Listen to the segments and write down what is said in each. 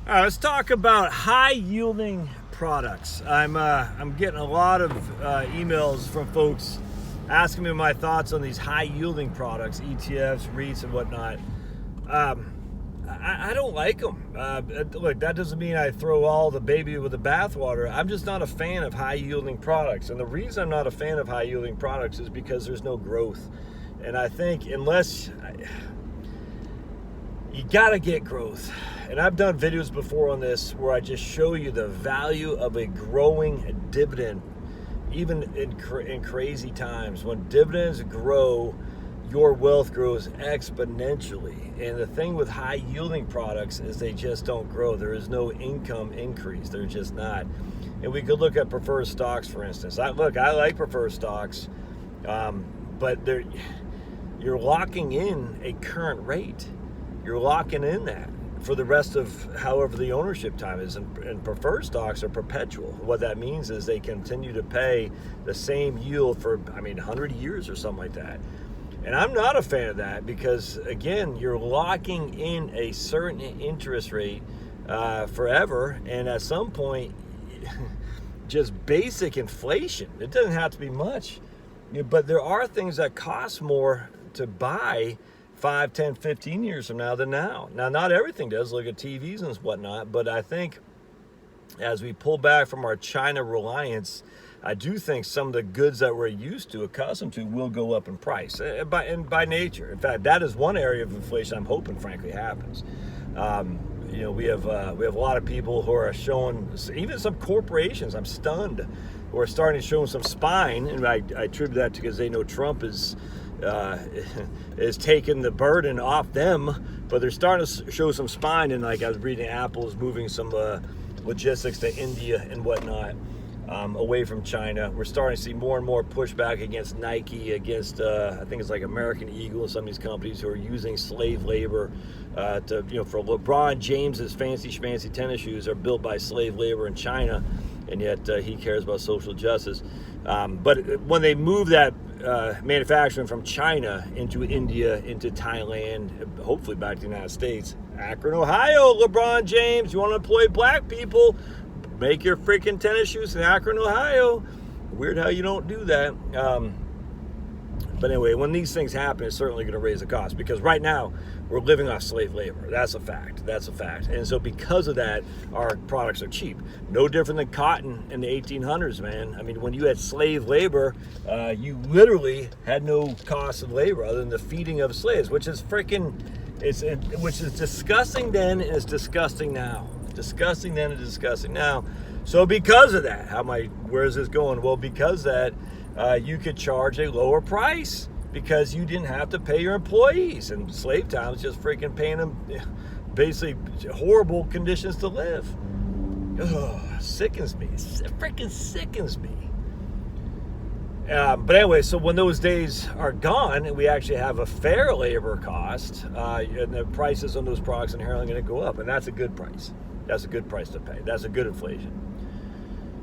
All right, let's talk about high yielding products. I'm getting a lot of emails from folks asking me my thoughts on these high yielding products, ETFs, REITs, and whatnot. I don't like them. Look, that doesn't mean I throw all the baby with the bathwater. I'm just not a fan of high yielding products. And the reason I'm not a fan of high yielding products is because there's no growth. And I think you gotta get growth. And I've done videos before on this where I just show you the value of a growing dividend, even in crazy times. When dividends grow, your wealth grows exponentially. And the thing with high yielding products is they just don't grow. There is no income increase. They're just not. And we could look at preferred stocks, for instance. I like preferred stocks, but you're locking in a current rate. You're locking in that for the rest of however the ownership time is. And preferred stocks are perpetual. What that means is they continue to pay the same yield for, 100 years or something like that. And I'm not a fan of that because, again, you're locking in a certain interest rate forever. And at some point, just basic inflation, it doesn't have to be much. But there are things that cost more to buy 5, 10, 15 years from now than now. Now, not everything does. Look at TVs and whatnot. But I think as we pull back from our China reliance, I do think some of the goods that we're accustomed to, will go up in price, by nature. In fact, that is one area of inflation I'm hoping, frankly, happens. We have a lot of people who are showing, even some corporations, I'm stunned, who are starting to show some spine, and I attribute that because they know Trump is taking the burden off them, but they're starting to show some spine. And like I was reading, Apple is moving some logistics to India and whatnot, away from China. We're starting to see more and more pushback against Nike, against I think it's like American Eagle and some of these companies who are using slave labor for LeBron James's fancy schmancy tennis shoes are built by slave labor in China, and yet he cares about social justice. But when they move that manufacturing from China into India, into Thailand, hopefully back to the United States, Akron, Ohio, LeBron James, you want to employ black people? Make your freaking tennis shoes in Akron, Ohio. Weird how you don't do that. But anyway, when these things happen, it's certainly going to raise the cost because right now we're living off slave labor. That's a fact. And so because of that, our products are cheap. No different than cotton in the 1800s, man. When you had slave labor, you literally had no cost of labor other than the feeding of slaves, which is disgusting then and it's disgusting now. Disgusting then and disgusting now. So because of that, where is this going? Well, because that you could charge a lower price because you didn't have to pay your employees. And slave time was just freaking paying them basically horrible conditions to live. Ugh, sickens me. It freaking sickens me. But anyway, so when those days are gone and we actually have a fair labor cost, and the prices on those products inherently going to go up, and that's a good price. That's a good price to pay. That's a good inflation.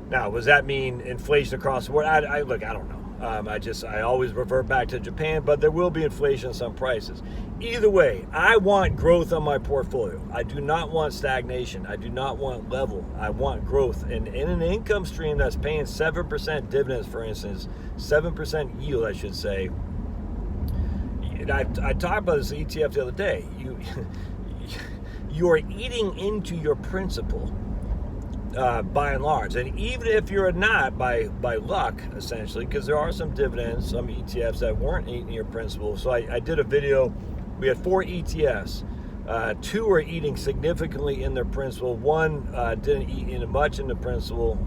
Now, does that mean inflation across the board? I don't know. I always revert back to Japan, but there will be inflation on some prices. Either way, I want growth on my portfolio. I do not want stagnation. I do not want level. I want growth. And in an income stream that's paying 7% dividends, for instance, 7% yield, I should say. And I talked about this ETF the other day. You are eating into your principal, by and large. And even if you're not by luck, essentially, because there are some dividends, some ETFs that weren't eating your principal. So I did a video. We had 4 ETFs. 2 are eating significantly in their principal. 1 didn't eat in much in the principal,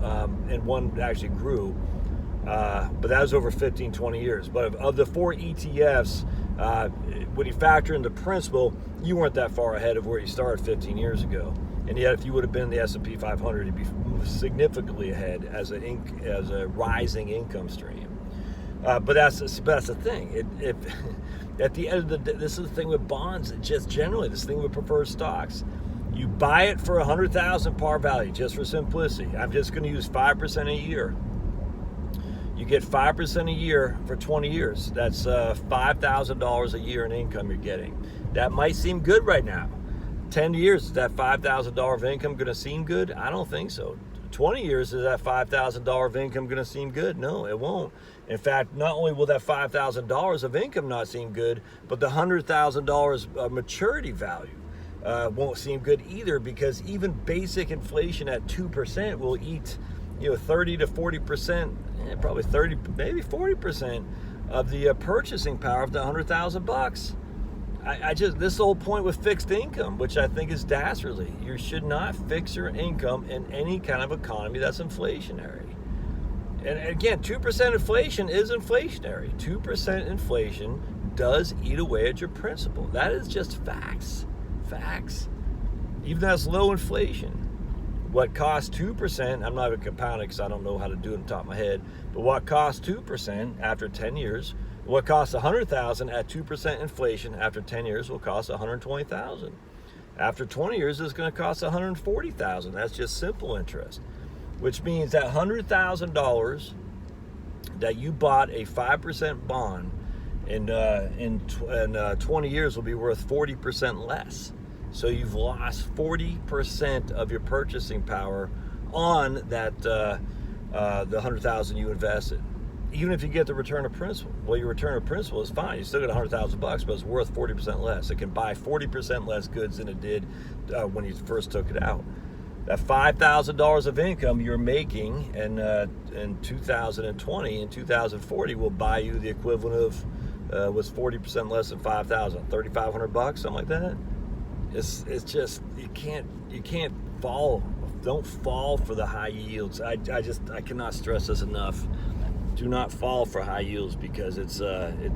and 1 actually grew. But that was over 15, 20 years. But of the 4 ETFs, when you factor in the principal, you weren't that far ahead of where you started 15 years ago. And yet, if you would have been in the S&P 500, you'd be significantly ahead as a rising income stream. But that's the thing. At the end of the day, this is the thing with bonds. Just generally, this thing with preferred stocks. You buy it for $100,000 par value, just for simplicity. I'm just going to use 5% a year. You get 5% a year for 20 years. That's $5,000 a year in income you're getting. That might seem good right now. 10 years, is that $5,000 of income going to seem good? I don't think so. 20 years, is that $5,000 of income going to seem good? No, it won't. In fact, not only will that $5,000 of income not seem good, but the $100,000 of maturity value won't seem good either, because even basic inflation at 2% will eat 30 to 40%, probably 30, maybe 40% of the purchasing power of the $100,000. This is the whole point with fixed income, which I think is dastardly. You should not fix your income in any kind of economy that's inflationary. And again, 2% inflation is inflationary. 2% inflation does eat away at your principal. That is just facts. Facts. Even that's low inflation. What costs 2%, I'm not even compounding because I don't know how to do it on top of my head, but what costs 2% after 10 years, what costs $100,000 at 2% inflation after 10 years will cost $120,000. After 20 years, it's going to cost $140,000. That's just simple interest, which means that $100,000 that you bought a 5% bond in 20 years will be worth 40% less. So you've lost 40% of your purchasing power on that the $100,000 you invested. Even if you get the return of principal, well, your return of principal is fine. You still got $100,000, but it's worth 40% less. It can buy 40% less goods than it did when you first took it out. That $5,000 of income you're making in 2020 and 2040 will buy you the equivalent of was 40% less than $5,000, $3,500, something like that. It's just you can't fall. Don't fall for the high yields. I cannot stress this enough. Do not fall for high yields, because it's ugly.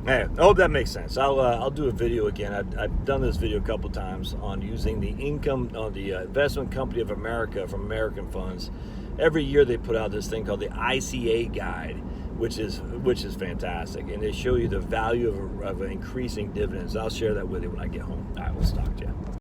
Anyway, I hope that makes sense. I'll do a video again. I've done this video a couple times on using the income on the Investment Company of America from American funds. Every year they put out this thing called the ICA guide, which is fantastic, and they show you the value of increasing dividends. I'll share that with you when I get home. All right, we'll talk to you.